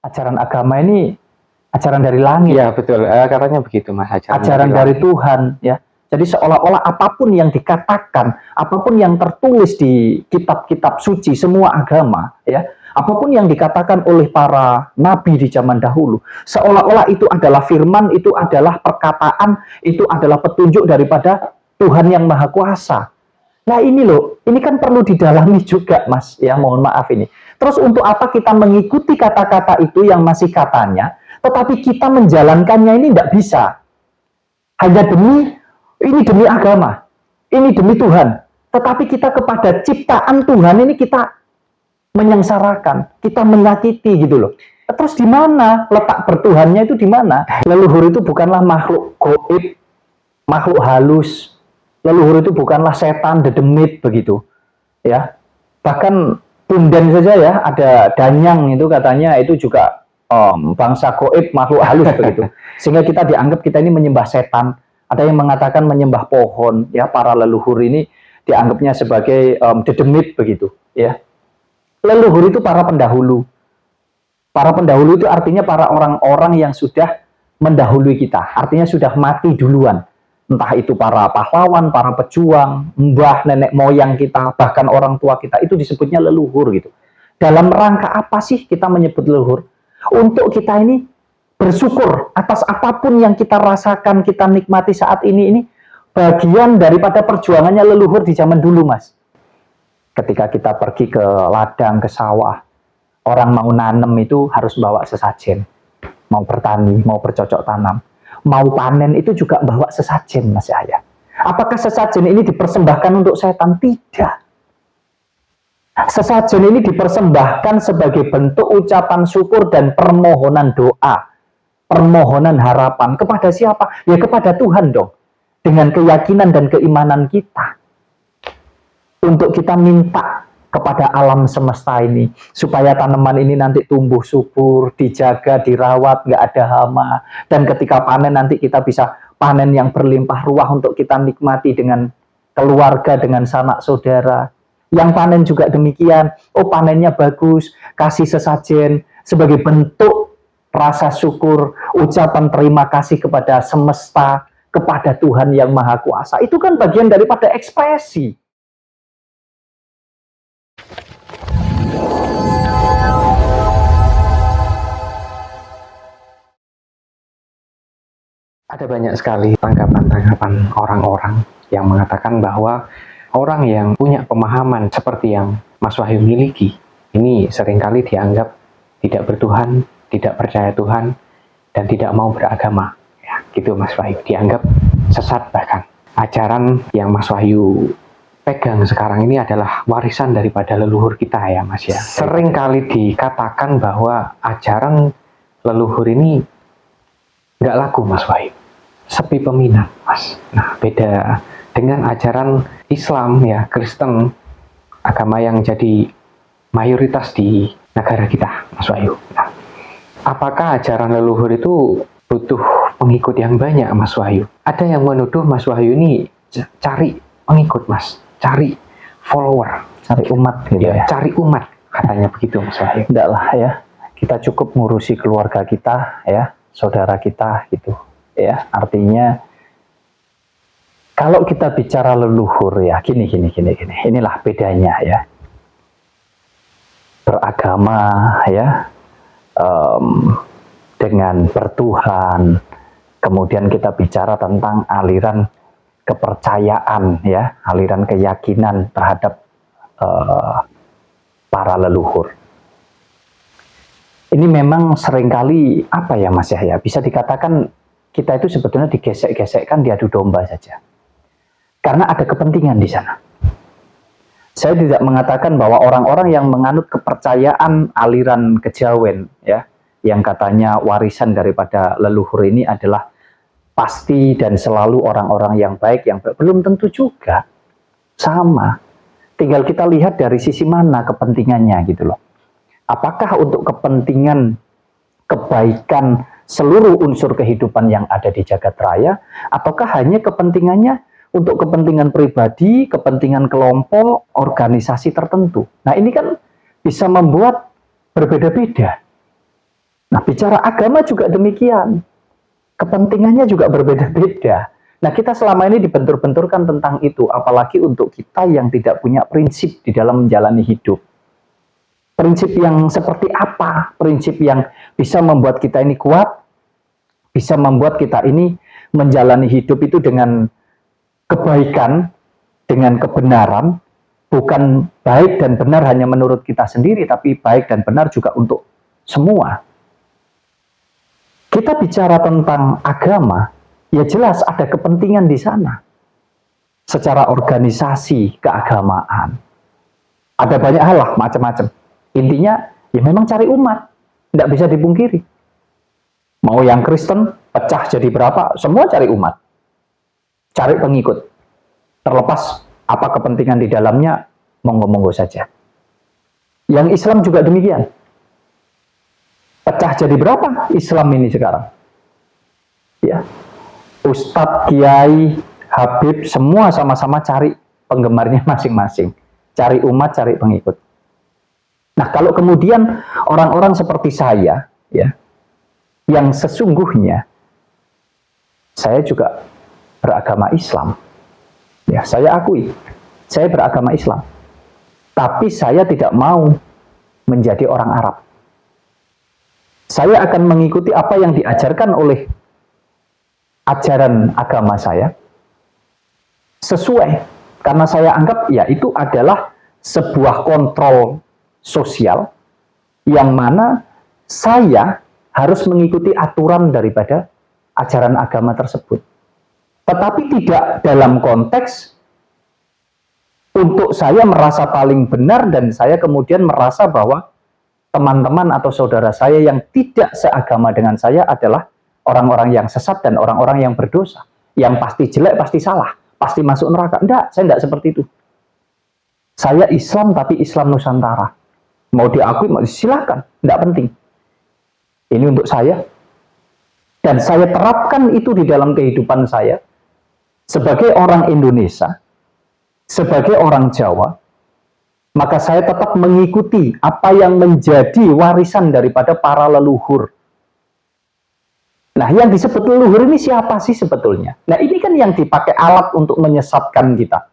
Ajaran agama ini ajaran dari langit. Ya betul, katanya begitu Mas. Ajaran dari Tuhan, ya. Jadi seolah-olah apapun yang dikatakan, apapun yang tertulis di kitab-kitab suci semua agama, ya, apapun yang dikatakan oleh para nabi di zaman dahulu, seolah-olah itu adalah firman, itu adalah perkataan, itu adalah petunjuk daripada Tuhan yang Maha Kuasa. Nah ini loh, ini kan perlu didalami juga Mas, ya mohon maaf ini. Terus untuk apa kita mengikuti kata-kata itu yang masih katanya, tetapi kita menjalankannya ini tidak bisa. Hanya ini demi agama, ini demi Tuhan. Tetapi kita kepada ciptaan Tuhan ini kita menyengsarakan, kita menyakiti gitu loh. Terus di mana letak bertuhannya itu di mana? Leluhur itu bukanlah makhluk gaib, makhluk halus. Leluhur itu bukanlah setan, dedemit begitu. Ya. Bahkan punden saja ya, ada danyang itu katanya itu juga bangsa gaib, makhluk halus begitu. Sehingga kita dianggap kita ini menyembah setan. Ada yang mengatakan menyembah pohon, ya para leluhur ini dianggapnya sebagai dedemit begitu, ya. Leluhur itu para pendahulu. Para pendahulu itu artinya para orang-orang yang sudah mendahului kita, artinya sudah mati duluan. Entah itu para pahlawan, para pejuang, mbah, nenek moyang kita, bahkan orang tua kita, itu disebutnya leluhur gitu. Dalam rangka apa sih kita menyebut leluhur? Untuk kita ini bersyukur atas apapun yang kita rasakan, kita nikmati saat ini bagian daripada perjuangannya leluhur di zaman dulu, Mas. Ketika kita pergi ke ladang, ke sawah, orang mau nanam itu harus bawa sesajen. Mau bertani, mau bercocok tanam, mau panen itu juga bawa sesajen, Mas Yahya. Apakah sesajen ini dipersembahkan untuk setan? Tidak. Sesajen ini dipersembahkan sebagai bentuk ucapan syukur dan permohonan doa. Permohonan harapan kepada siapa? Ya kepada Tuhan dong. Dengan keyakinan dan keimanan kita. Untuk kita minta kepada alam semesta ini. Supaya tanaman ini nanti tumbuh subur, dijaga, dirawat, nggak ada hama. Dan ketika panen nanti kita bisa panen yang berlimpah ruah untuk kita nikmati dengan keluarga, dengan sanak saudara. Yang panen juga demikian. Oh panennya bagus, kasih sesajen sebagai bentuk rasa syukur, ucapan terima kasih kepada semesta, kepada Tuhan yang Maha Kuasa. Itu kan bagian daripada ekspresi. Ada banyak sekali tanggapan-tanggapan orang-orang yang mengatakan bahwa orang yang punya pemahaman seperti yang Mas Wahyu miliki, ini seringkali dianggap tidak bertuhan, tidak percaya Tuhan, dan tidak mau beragama. Ya, gitu Mas Wahyu. Dianggap sesat bahkan. Ajaran yang Mas Wahyu pegang sekarang ini adalah warisan daripada leluhur kita ya Mas ya. Seringkali dikatakan bahwa ajaran leluhur ini nggak laku Mas Wahyu. Sepi peminat Mas. Nah beda dengan ajaran Islam ya, Kristen, agama yang jadi mayoritas di negara kita Mas Wahyu. Nah, apakah ajaran leluhur itu butuh pengikut yang banyak Mas Wahyu? Ada yang menuduh Mas Wahyu ini cari pengikut Mas, cari follower, cari umat gitu ya. Cari umat katanya begitu Mas Wahyu. Enggak lah ya, kita cukup ngurusi keluarga kita ya, saudara kita gitu ya. Artinya kalau kita bicara leluhur ya, gini. Inilah bedanya ya. Beragama ya, dengan bertuhan, kemudian kita bicara tentang aliran kepercayaan ya, aliran keyakinan terhadap para leluhur. Ini memang seringkali apa ya Mas Yahya, bisa dikatakan kita itu sebetulnya digesek-gesekkan, diadu domba saja. Karena ada kepentingan di sana. Saya tidak mengatakan bahwa orang-orang yang menganut kepercayaan aliran kejawen ya, yang katanya warisan daripada leluhur ini adalah pasti dan selalu orang-orang yang baik, belum tentu juga. Sama. Tinggal kita lihat dari sisi mana kepentingannya gitu loh. Apakah untuk kepentingan kebaikan seluruh unsur kehidupan yang ada di jagat raya, ataukah hanya kepentingannya untuk kepentingan pribadi, kepentingan kelompok, organisasi tertentu. Nah ini kan bisa membuat berbeda-beda. bicara agama juga demikian. Kepentingannya juga berbeda-beda. Nah, kita selama ini dibentur-benturkan tentang itu, apalagi untuk kita yang tidak punya prinsip di dalam menjalani hidup. Prinsip yang seperti apa? Prinsip yang bisa membuat kita ini kuat, bisa membuat kita ini menjalani hidup itu dengan kebaikan, dengan kebenaran, bukan baik dan benar hanya menurut kita sendiri, tapi baik dan benar juga untuk semua. Kita bicara tentang agama, ya jelas ada kepentingan di sana. Secara organisasi keagamaan. Ada banyak hal lah, macam-macam. Intinya, ya memang cari umat. Tidak bisa dipungkiri. Mau yang Kristen, pecah jadi berapa, semua cari umat. Cari pengikut. Terlepas apa kepentingan di dalamnya, monggo-monggo saja. Yang Islam juga demikian. Pecah jadi berapa Islam ini sekarang? Ya, Ustadz, Kiai, Habib, semua sama-sama cari penggemarnya masing-masing. Cari umat, cari pengikut. Nah, kalau kemudian orang-orang seperti saya, ya, yang sesungguhnya saya juga beragama Islam. Ya, saya akui, saya beragama Islam. Tapi saya tidak mau menjadi orang Arab. Saya akan mengikuti apa yang diajarkan oleh ajaran agama saya sesuai, karena saya anggap ya itu adalah sebuah kontrol sosial yang mana saya harus mengikuti aturan daripada ajaran agama tersebut. Tetapi tidak dalam konteks untuk saya merasa paling benar dan saya kemudian merasa bahwa teman-teman atau saudara saya yang tidak seagama dengan saya adalah orang-orang yang sesat dan orang-orang yang berdosa. Yang pasti jelek, pasti salah, pasti masuk neraka. Enggak, saya enggak seperti itu. Saya Islam tapi Islam Nusantara. Mau diakui, mau silakan, enggak penting. Ini untuk saya. Dan saya terapkan itu di dalam kehidupan saya. Sebagai orang Indonesia, sebagai orang Jawa, maka saya tetap mengikuti apa yang menjadi warisan daripada para leluhur. Nah, yang disebut leluhur ini siapa sih sebetulnya? Nah, ini kan yang dipakai alat untuk menyesatkan kita.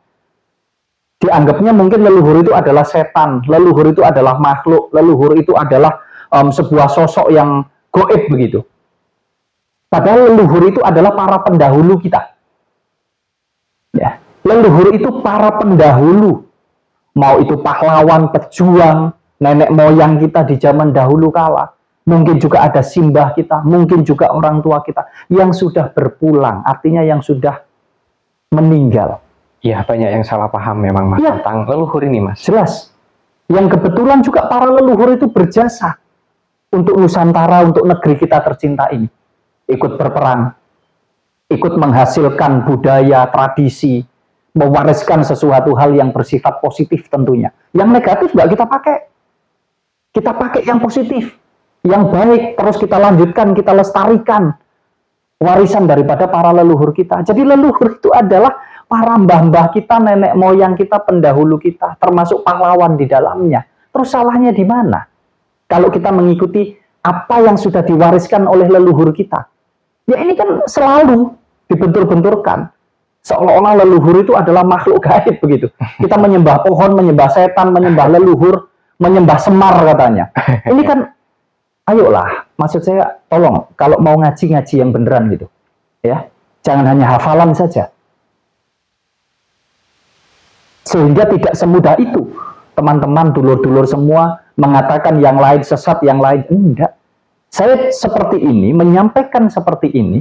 Dianggapnya mungkin leluhur itu adalah setan, leluhur itu adalah makhluk, leluhur itu adalah sebuah sosok yang goib begitu. Padahal leluhur itu adalah para pendahulu kita. Ya, leluhur itu para pendahulu. Mau itu pahlawan, pejuang, nenek moyang kita di zaman dahulu kala. Mungkin juga ada simbah kita, mungkin juga orang tua kita yang sudah berpulang, artinya yang sudah meninggal. Ya, banyak yang salah paham memang Mas Ya, tentang leluhur ini, Mas. jelas. Yang kebetulan juga para leluhur itu berjasa untuk Nusantara, untuk negeri kita tercinta ini. Ikut berperang, ikut menghasilkan budaya, tradisi, mewariskan sesuatu hal yang bersifat positif tentunya. Yang negatif nggak kita pakai. Kita pakai yang positif, yang baik, terus kita lanjutkan, kita lestarikan warisan daripada para leluhur kita. Jadi leluhur itu adalah para mbah-mbah kita, nenek moyang kita, pendahulu kita, termasuk pahlawan di dalamnya. Terus salahnya di mana? Kalau kita mengikuti apa yang sudah diwariskan oleh leluhur kita. Ya ini kan selalu dibentur-benturkan. Seolah-olah leluhur itu adalah makhluk gaib begitu. Kita menyembah pohon, menyembah setan, menyembah leluhur, menyembah Semar katanya. Ini kan, ayolah, maksud saya, tolong, kalau mau ngaji-ngaji yang beneran gitu. Ya, jangan hanya hafalan saja. Sehingga tidak semudah itu teman-teman, dulur-dulur semua mengatakan yang lain sesat, yang lain enggak. Saya seperti ini, menyampaikan seperti ini,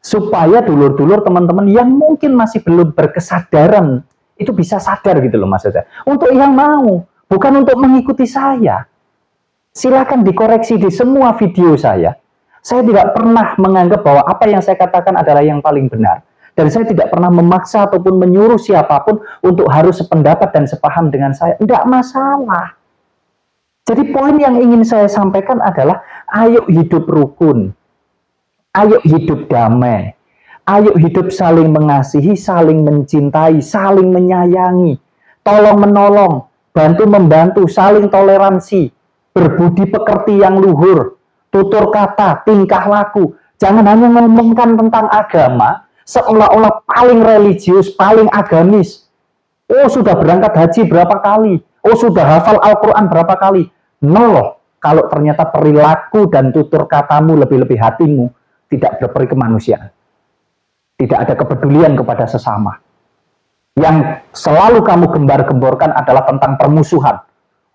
supaya dulur-dulur teman-teman yang mungkin masih belum berkesadaran, itu bisa sadar gitu loh maksudnya. Untuk yang mau, bukan untuk mengikuti saya. Silakan dikoreksi di semua video saya. Saya tidak pernah menganggap bahwa apa yang saya katakan adalah yang paling benar. Dan saya tidak pernah memaksa ataupun menyuruh siapapun untuk harus sependapat dan sepaham dengan saya. Tidak masalah. Jadi poin yang ingin saya sampaikan adalah, ayo hidup rukun. Ayo hidup damai. Ayo hidup saling mengasihi, saling mencintai, saling menyayangi. Tolong menolong, bantu membantu, saling toleransi. Berbudi pekerti yang luhur. tutur kata, tingkah laku. Jangan hanya ngomongkan tentang agama, seolah-olah paling religius, paling agamis. Oh, sudah berangkat haji berapa kali? Oh, sudah hafal Al-Quran berapa kali? Loh, kalau ternyata perilaku dan tutur katamu, lebih-lebih hatimu, tidak berperi kemanusiaan. Tidak ada kepedulian kepada sesama. Yang selalu kamu gembar-gemborkan adalah tentang permusuhan.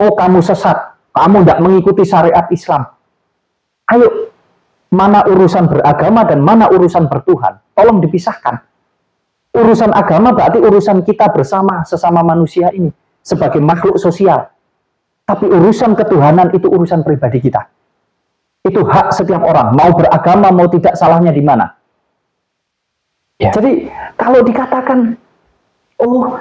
Oh, kamu sesat, kamu tidak mengikuti syariat Islam. Ayo, mana urusan beragama dan mana urusan bertuhan? Tolong dipisahkan. Urusan agama berarti urusan kita bersama sesama manusia ini sebagai makhluk sosial. Tapi urusan ketuhanan itu urusan pribadi kita. Itu hak setiap orang, mau beragama mau tidak, salahnya di mana? Ya. Jadi kalau dikatakan, oh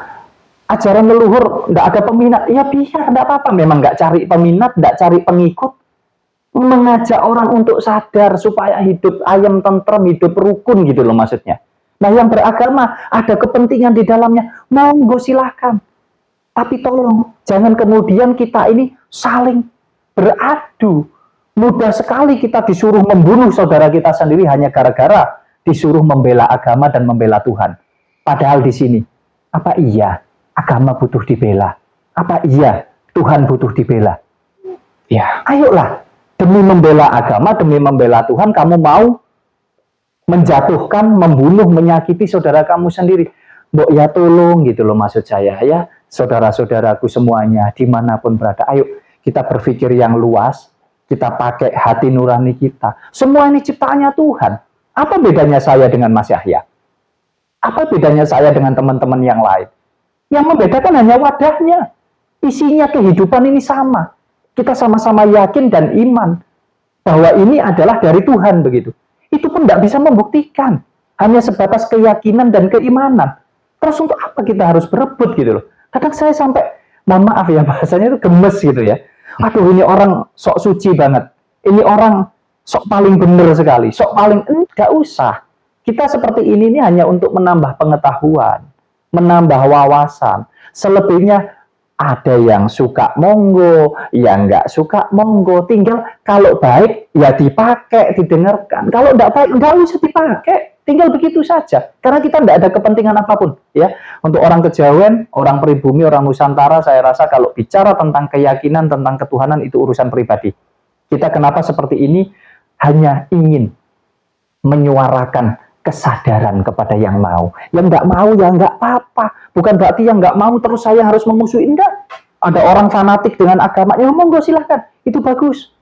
ajaran leluhur nggak ada peminat, ya biar, nggak apa-apa. Memang nggak cari peminat, nggak cari pengikut. Mengajak orang untuk sadar supaya hidup ayam tentrem, hidup rukun gitu loh maksudnya. Nah, yang beragama ada kepentingan di dalamnya, monggo silahkan. Tapi tolong jangan kemudian kita ini saling beradu. Mudah sekali kita disuruh membunuh saudara kita sendiri hanya gara-gara disuruh membela agama dan membela Tuhan. Padahal di sini, apa iya agama butuh dibela? Apa iya Tuhan butuh dibela? Ya, ayolah. Demi membela agama, demi membela Tuhan, kamu mau menjatuhkan, membunuh, menyakiti saudara kamu sendiri. Mbok ya tolong gitu loh maksud saya ya. Saudara-saudaraku semuanya, dimanapun berada, ayo kita berpikir yang luas, kita pakai hati nurani kita. Semua ini ciptaannya Tuhan. Apa bedanya saya dengan Mas Yahya? Apa bedanya saya dengan teman-teman yang lain? Yang membedakan hanya wadahnya. Isinya kehidupan ini sama. Kita sama-sama yakin dan iman bahwa ini adalah dari Tuhan begitu. Itu pun tidak bisa membuktikan. Hanya sebatas keyakinan dan keimanan. Terus untuk apa kita harus berebut gitu loh. Kadang saya sampai, mohon maaf ya bahasanya itu gemes gitu ya. Aduh, ini orang sok suci banget. Ini orang sok paling benar sekali. Sok paling, enggak usah. Kita seperti ini hanya untuk menambah pengetahuan. Menambah wawasan. Selebihnya ada yang suka monggo, yang nggak suka monggo. Tinggal kalau baik ya dipakai, didengarkan. Kalau nggak baik nggak usah dipakai. Tinggal begitu saja. Karena kita nggak ada kepentingan apapun. Ya, untuk orang Kejawen, orang pribumi, orang Nusantara, saya rasa kalau bicara tentang keyakinan, tentang ketuhanan itu urusan pribadi. Kita kenapa seperti ini? Hanya ingin menyuarakan kesadaran kepada yang mau. Yang nggak mau ya nggak apa-apa. Bukan berarti yang nggak mau terus saya harus memusuhi. Enggak. Ada orang fanatik dengan agama, ya monggo silahkan. Itu bagus.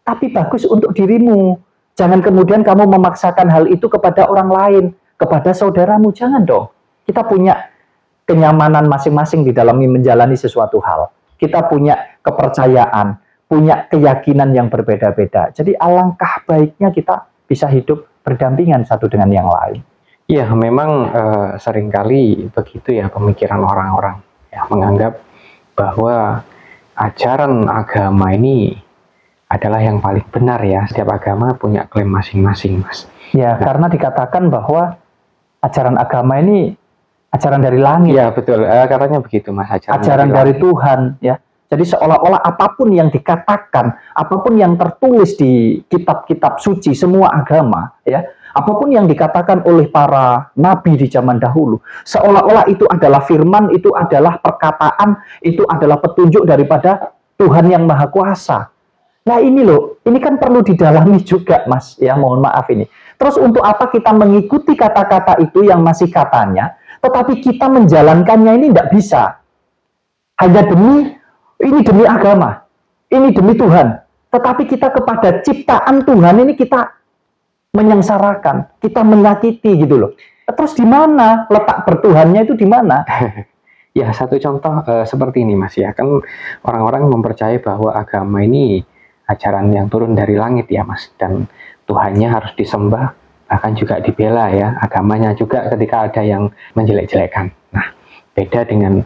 Tapi bagus untuk dirimu. Jangan kemudian kamu memaksakan hal itu kepada orang lain, kepada saudaramu. Jangan dong. Kita punya kenyamanan masing-masing di dalam menjalani sesuatu hal. Kita punya kepercayaan, punya keyakinan yang berbeda-beda. Jadi alangkah baiknya kita bisa hidup berdampingan satu dengan yang lain. Iya, memang seringkali begitu ya pemikiran orang-orang ya, menganggap bahwa ajaran agama ini adalah yang paling benar ya. Setiap agama punya klaim masing-masing, Mas. Ya, karena dikatakan bahwa ajaran agama ini ajaran dari langit. Ya, betul. Katanya begitu, Mas. Ajaran dari Tuhan, ya. Jadi seolah-olah apapun yang dikatakan, apapun yang tertulis di kitab-kitab suci semua agama, ya, apapun yang dikatakan oleh para nabi di zaman dahulu, seolah-olah itu adalah firman, itu adalah perkataan, itu adalah petunjuk daripada Tuhan yang Maha Kuasa. Nah ini loh, ini kan perlu didalami juga, Mas. Ya, mohon maaf ini. Terus untuk apa kita mengikuti kata-kata itu yang masih katanya, tetapi kita menjalankannya ini tidak bisa. Hanya ini demi agama, ini demi Tuhan. Tetapi kita kepada ciptaan Tuhan ini kita menyengsarakan, kita menyakiti gitu loh. Terus di mana letak bertuhannya itu di mana? Ya, satu contoh seperti ini, Mas ya. Kan orang-orang mempercayai bahwa agama ini ajaran yang turun dari langit ya, Mas. Dan Tuhannya harus disembah, bahkan juga dibela ya. Agamanya juga ketika ada yang menjelek-jelekan. Nah, beda dengan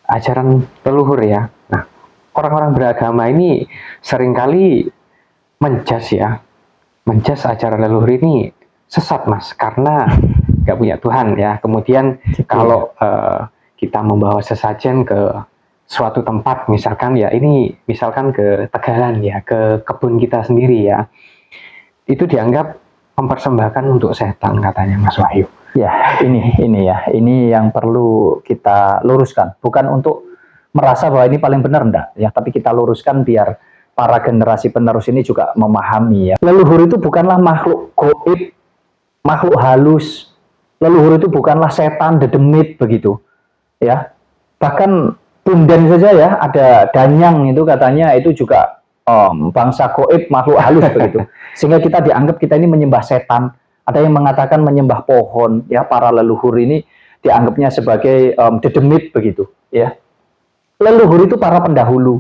ajaran leluhur ya. Nah, orang-orang beragama ini seringkali menjas ya. Menjas ajaran leluhur ini sesat, Mas. Karena nggak punya Tuhan ya. Kemudian kalau kita membawa sesajen ke suatu tempat, misalkan ya ini misalkan ke Tegalan ya, ke kebun kita sendiri ya, itu dianggap mempersembahkan untuk setan katanya Mas Wahyu. Ya, ini yang perlu kita luruskan. Bukan untuk merasa bahwa ini paling benar, enggak. Ya, tapi kita luruskan biar para generasi penerus ini juga memahami ya. Leluhur itu bukanlah makhluk gaib, makhluk halus. Leluhur itu bukanlah setan, dedemit begitu. Ya. Bahkan punden saja ya, ada danyang itu katanya itu juga bangsa gaib, makhluk halus begitu. Sehingga kita dianggap kita ini menyembah setan. Ada yang mengatakan menyembah pohon, ya, para leluhur ini dianggapnya sebagai dedemit begitu, ya. Leluhur itu para pendahulu.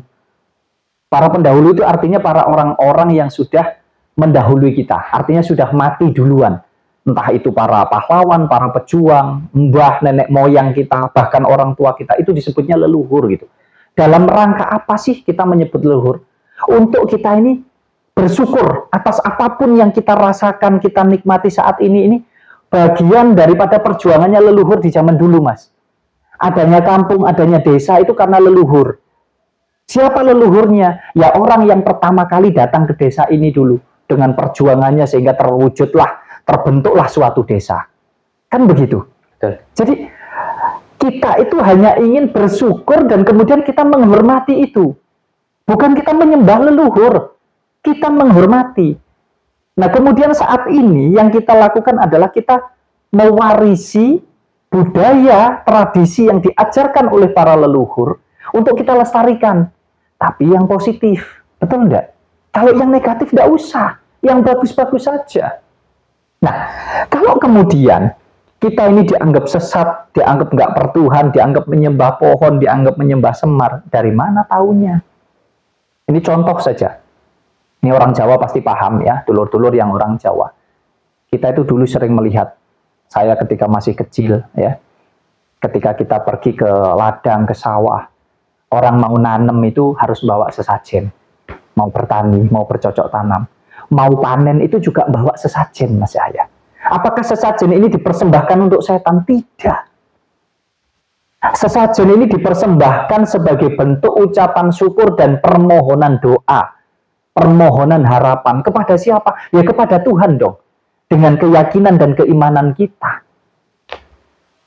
Para pendahulu itu artinya para orang-orang yang sudah mendahului kita, artinya sudah mati duluan. Entah itu para pahlawan, para pejuang, mbah, nenek moyang kita, bahkan orang tua kita, itu disebutnya leluhur gitu. Dalam rangka apa sih kita menyebut leluhur? Untuk kita ini bersyukur atas apapun yang kita rasakan, kita nikmati saat ini bagian daripada perjuangannya leluhur di zaman dulu, Mas. Adanya kampung, adanya desa itu karena leluhur. Siapa leluhurnya? Ya orang yang pertama kali datang ke desa ini dulu dengan perjuangannya sehingga terbentuklah suatu desa. Kan begitu. Betul. Jadi kita itu hanya ingin bersyukur dan kemudian kita menghormati itu. Bukan kita menyembah leluhur. Kita menghormati. Nah, kemudian saat ini yang kita lakukan adalah kita mewarisi budaya, tradisi yang diajarkan oleh para leluhur untuk kita lestarikan. Tapi yang positif, betul enggak? Kalau yang negatif enggak usah, yang bagus-bagus saja. Nah, kalau kemudian kita ini dianggap sesat, dianggap enggak bertuhan, dianggap menyembah pohon, dianggap menyembah semar, dari mana taunya? Ini contoh saja. Ini orang Jawa pasti paham ya, dulur-dulur yang orang Jawa. Kita itu dulu sering melihat, saya ketika masih kecil ya, ketika kita pergi ke ladang, ke sawah, orang mau nanam itu harus bawa sesajen. Mau bertani, mau bercocok tanam. Mau panen itu juga bawa sesajen, Mas Yahya. Apakah sesajen ini dipersembahkan untuk setan? Tidak. Sesajen ini dipersembahkan sebagai bentuk ucapan syukur dan permohonan doa. Permohonan harapan kepada siapa? Ya kepada Tuhan dong. Dengan keyakinan dan keimanan kita.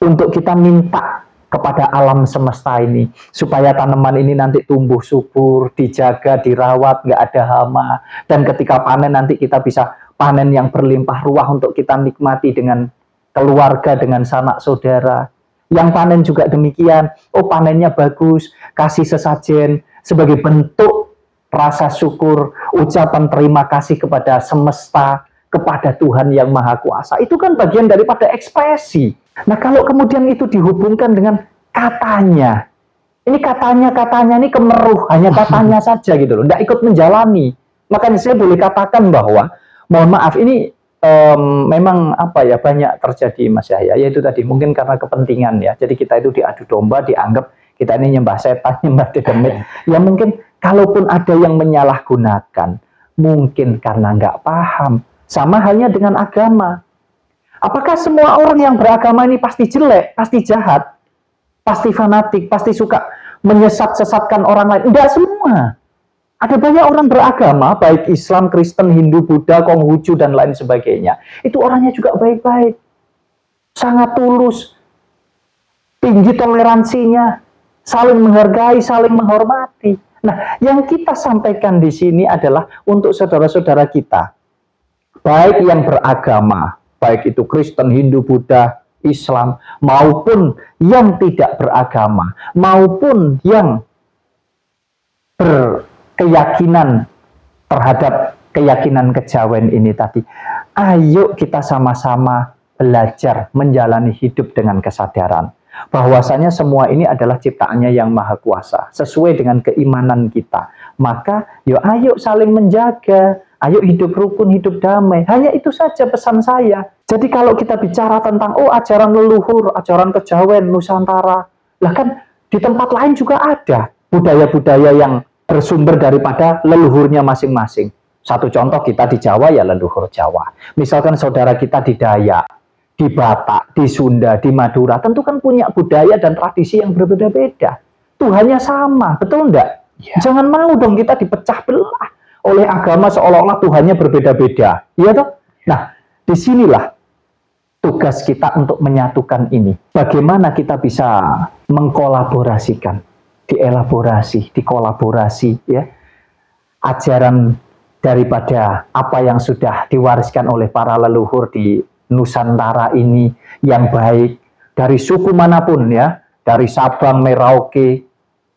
Untuk kita minta kepada alam semesta ini. Supaya tanaman ini nanti tumbuh subur, dijaga, dirawat, nggak ada hama. Dan ketika panen nanti kita bisa panen yang berlimpah ruah untuk kita nikmati dengan keluarga, dengan sanak saudara. Yang panen juga demikian. Oh panennya bagus, kasih sesajen sebagai bentuk rasa syukur, ucapan terima kasih kepada semesta, kepada Tuhan yang Maha Kuasa. Itu kan bagian daripada ekspresi. Nah, kalau kemudian itu dihubungkan dengan katanya, ini katanya ini kemeruh, hanya katanya saja gitu loh, tidak ikut menjalani. Makanya saya boleh katakan bahwa, mohon maaf, ini memang apa ya, banyak terjadi Mas Yahya, yaitu tadi mungkin karena kepentingan ya. Jadi kita itu diadu domba, dianggap kita ini nyembah setan, nyembah dedemit. Ya mungkin kalaupun ada yang menyalahgunakan, mungkin karena nggak paham. Sama halnya dengan agama. Apakah semua orang yang beragama ini pasti jelek, pasti jahat, pasti fanatik, pasti suka menyesat-sesatkan orang lain? Tidak semua. Ada banyak orang beragama, baik Islam, Kristen, Hindu, Buddha, Konghucu, dan lain sebagainya. Itu orangnya juga baik-baik. Sangat tulus. Tinggi toleransinya. Saling menghargai, saling menghormati. Nah, yang kita sampaikan di sini adalah untuk saudara-saudara kita. Baik yang beragama, baik itu Kristen, Hindu, Buddha, Islam, maupun yang tidak beragama, maupun yang berkeyakinan terhadap keyakinan kejawen ini tadi. Ayo kita sama-sama belajar menjalani hidup dengan kesadaran bahwasanya semua ini adalah ciptaannya yang Maha Kuasa, sesuai dengan keimanan kita. Maka yuk ayo saling menjaga, ayo hidup rukun, hidup damai. Hanya itu saja pesan saya. Jadi kalau kita bicara tentang ajaran leluhur, ajaran kejawen Nusantara, lah kan di tempat lain juga ada budaya-budaya yang bersumber daripada leluhurnya masing-masing. Satu contoh kita di Jawa ya leluhur Jawa. Misalkan saudara kita di Dayak, di Batak, di Sunda, di Madura, tentu kan punya budaya dan tradisi yang berbeda-beda. Tuhannya sama, betul enggak? Ya. Jangan mau dong kita dipecah belah. oleh agama seolah-olah Tuhannya berbeda-beda. Iya toh? Nah, disinilah tugas kita untuk menyatukan ini. Bagaimana kita bisa mengkolaborasikan, dielaborasi, dikolaborasi, ya, ajaran daripada apa yang sudah diwariskan oleh para leluhur di Nusantara ini yang baik dari suku manapun ya, dari Sabang, Merauke,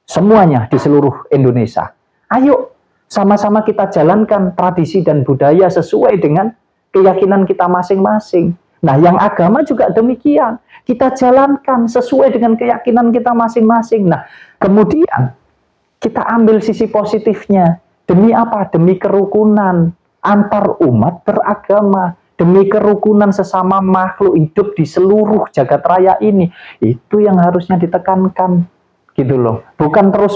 semuanya di seluruh Indonesia. Ayo sama-sama kita jalankan tradisi dan budaya sesuai dengan keyakinan kita masing-masing. Nah, yang agama juga demikian. Kita jalankan sesuai dengan keyakinan kita masing-masing. Nah, kemudian kita ambil sisi positifnya. Demi apa? Demi kerukunan antar umat beragama, demi kerukunan sesama makhluk hidup di seluruh jagat raya ini. Itu yang harusnya ditekankan, gitu loh. Bukan terus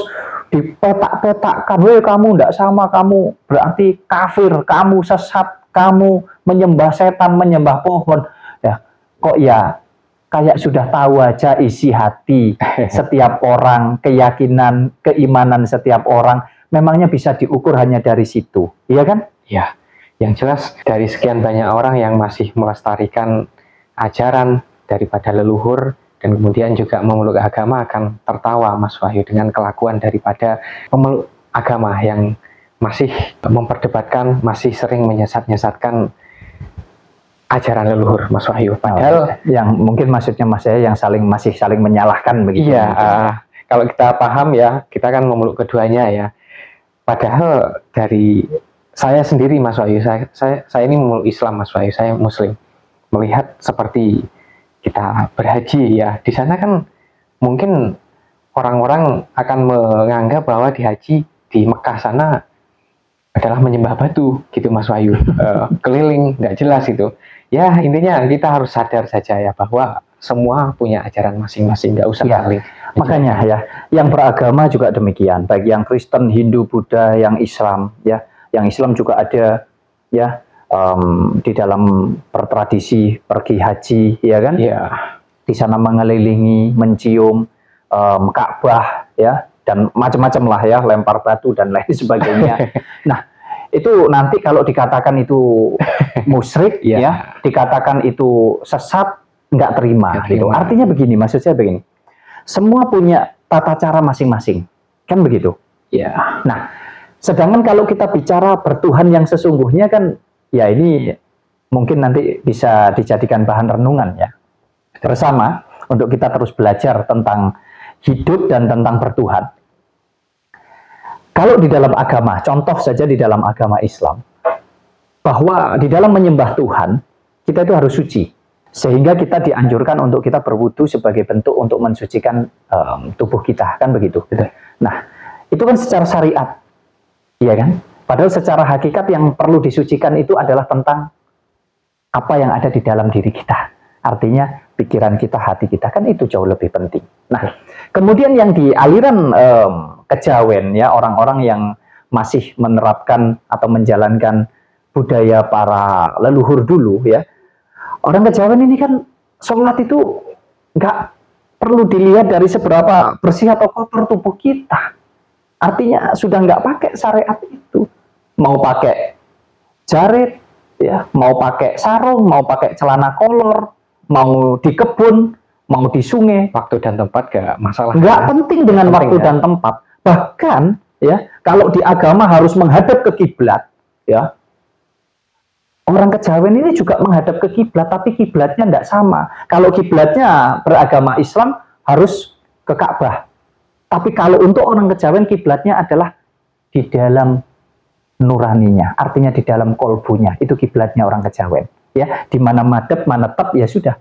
dipetak-petakkan, weh kamu tidak sama, kamu berarti kafir, kamu sesat, kamu menyembah setan, menyembah pohon. Ya, kok ya kayak sudah tahu aja isi hati setiap orang, keyakinan, keimanan setiap orang. Memangnya bisa diukur hanya dari situ, iya kan? Ya, yang jelas dari sekian banyak orang yang masih melestarikan ajaran daripada leluhur dan kemudian juga memeluk agama akan tertawa Mas Wahyu dengan kelakuan daripada pemeluk agama yang masih memperdebatkan, masih sering menyesat-nyesatkan ajaran leluhur Mas Wahyu. Padahal yang mungkin maksudnya Mas saya yang masih saling menyalahkan begitu. Iya, kalau kita paham ya, kita kan memeluk keduanya ya. Padahal dari saya sendiri Mas Wahyu, saya ini memeluk Islam Mas Wahyu, saya Muslim. Melihat seperti kita berhaji ya, di sana kan mungkin orang-orang akan menganggap bahwa di haji di Mekah sana adalah menyembah batu gitu Mas Wahyu, keliling nggak jelas itu. Ya intinya kita harus sadar saja ya bahwa semua punya ajaran masing-masing, nggak usah saling. Makanya ya, yang beragama juga demikian, baik yang Kristen, Hindu, Buddha, yang Islam ya, yang Islam juga ada ya di dalam bertradisi pergi haji ya kan, di sana mengelilingi, mencium Ka'bah ya, dan macam-macam lah ya, lempar batu dan lain sebagainya. Nah itu nanti kalau dikatakan itu musyrik ya, dikatakan itu sesat, nggak terima gitu. Artinya begini, maksud saya begini. Semua punya tata cara masing-masing, kan begitu? Ya. Nah, sedangkan kalau kita bicara bertuhan yang sesungguhnya kan, ya ini mungkin nanti bisa dijadikan bahan renungan ya bersama untuk kita terus belajar tentang hidup dan tentang bertuhan. Kalau di dalam agama, contoh saja di dalam agama Islam, bahwa di dalam menyembah Tuhan kita itu harus suci. Sehingga kita dianjurkan untuk kita berwudu sebagai bentuk untuk mensucikan tubuh kita, kan begitu? Nah, itu kan secara syariat, iya kan? Padahal secara hakikat yang perlu disucikan itu adalah tentang apa yang ada di dalam diri kita. Artinya pikiran kita, hati kita, kan itu jauh lebih penting. Nah, kemudian yang di aliran kejawen ya, orang-orang yang masih menerapkan atau menjalankan budaya para leluhur dulu ya. Orang kejawen ini kan sholat itu nggak perlu dilihat dari seberapa bersih atau kotor tubuh kita. Artinya sudah nggak pakai syariat itu. Mau pakai jarit, ya, mau pakai sarung, mau pakai celana kolor, mau di kebun, mau di sungai. Waktu dan tempat nggak masalah. Nggak penting dengan waktu dan tempat. Bahkan ya kalau di agama harus menghadap ke kiblat, ya. Orang kejawen ini juga menghadap ke kiblat, tapi kiblatnya tidak sama. Kalau kiblatnya beragama Islam harus ke Ka'bah. Tapi kalau untuk orang kejawen kiblatnya adalah di dalam nuraninya, artinya di dalam kolbunya. Itu kiblatnya orang kejawen. Ya, di mana madhep, mana tep, ya sudah.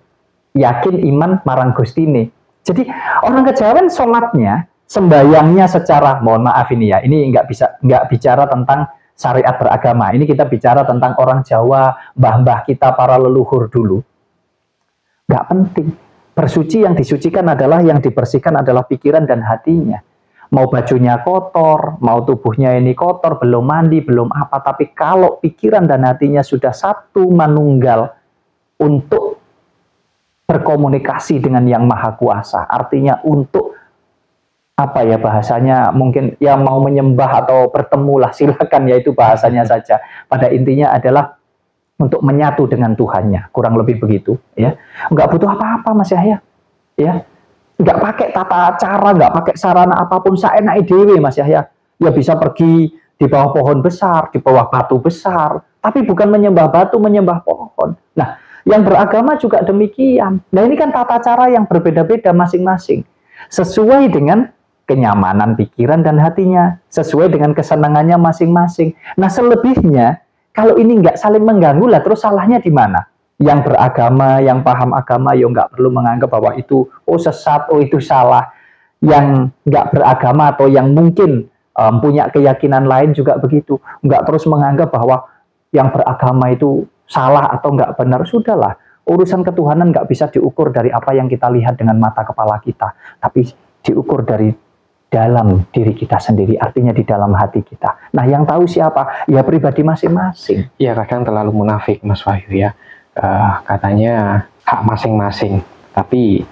Yakin iman marang Gustine. Jadi orang kejawen sholatnya, sembayangnya secara, mohon maaf ini ya, ini nggak bicara tentang syariat beragama. Ini kita bicara tentang orang Jawa, mbah-mbah kita, para leluhur dulu. Nggak penting. Bersuci yang disucikan adalah, yang dibersihkan adalah pikiran dan hatinya. Mau bajunya kotor, mau tubuhnya ini kotor, belum mandi, belum apa. Tapi kalau pikiran dan hatinya sudah satu manunggal untuk berkomunikasi dengan Yang Maha Kuasa, artinya untuk apa ya bahasanya, mungkin yang mau menyembah atau bertemulah silakan ya, itu bahasanya saja. Pada intinya adalah untuk menyatu dengan Tuhannya, kurang lebih begitu ya. Nggak butuh apa-apa Mas Yahya ya, nggak pakai tata cara, nggak pakai sarana apapun, saenake dhewe Mas Yahya. Ya bisa pergi di bawah pohon besar, di bawah batu besar, tapi bukan menyembah batu, menyembah pohon. Nah, yang beragama juga demikian. Nah, ini kan tata cara yang berbeda-beda masing-masing, sesuai dengan kenyamanan pikiran dan hatinya, sesuai dengan kesenangannya masing-masing. Nah, selebihnya, kalau ini nggak saling mengganggu lah, terus salahnya di mana? Yang beragama, yang paham agama, ya nggak perlu menganggap bahwa itu, oh sesat, oh itu salah. Yang nggak beragama atau yang mungkin punya keyakinan lain juga begitu. Nggak terus menganggap bahwa yang beragama itu salah atau nggak benar. Sudahlah, urusan ketuhanan nggak bisa diukur dari apa yang kita lihat dengan mata kepala kita, tapi diukur dari dalam diri kita sendiri, artinya di dalam hati kita. Nah, yang tahu siapa? Ya pribadi masing-masing. Ya kadang terlalu munafik Mas Wahyu ya. Katanya hak masing-masing, tapi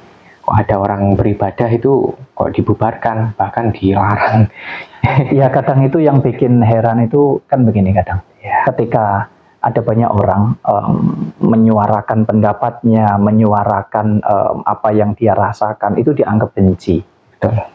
kok ada orang beribadah itu kok dibubarkan, bahkan dilarang. Ya kadang itu yang bikin heran itu kan begini kadang. Ya. Ketika ada banyak orang menyuarakan pendapatnya, menyuarakan apa yang dia rasakan, itu dianggap benci.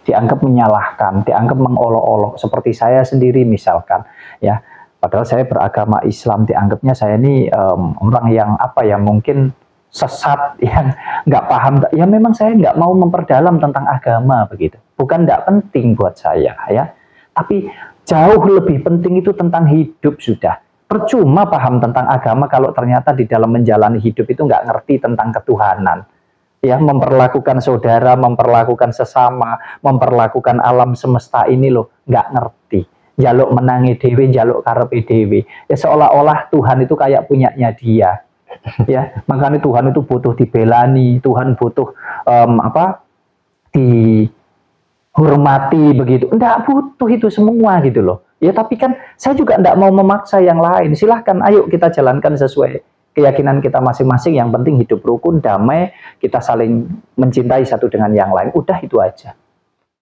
Dianggap menyalahkan, dianggap mengolok-olok, seperti saya sendiri misalkan ya, padahal saya beragama Islam, dianggapnya saya ini orang yang apa ya, mungkin sesat, yang nggak paham. Ya memang saya nggak mau memperdalam tentang agama begitu, bukan nggak penting buat saya ya, tapi jauh lebih penting itu tentang hidup. Sudah percuma paham tentang agama kalau ternyata di dalam menjalani hidup itu nggak ngerti tentang ketuhanan. Ya, memperlakukan saudara, memperlakukan sesama, memperlakukan alam semesta ini loh, nggak ngerti. Jaluk menangi dewe, jaluk karepe dewe. Ya seolah-olah Tuhan itu kayak punyanya dia. Ya, makanya Tuhan itu butuh dibelani, Tuhan butuh dihormati begitu. Enggak butuh itu semua gitu loh. Ya tapi kan saya juga enggak mau memaksa yang lain. Silahkan, ayo kita jalankan sesuai keyakinan kita masing-masing. Yang penting hidup rukun, damai, kita saling mencintai satu dengan yang lain. Udah itu aja.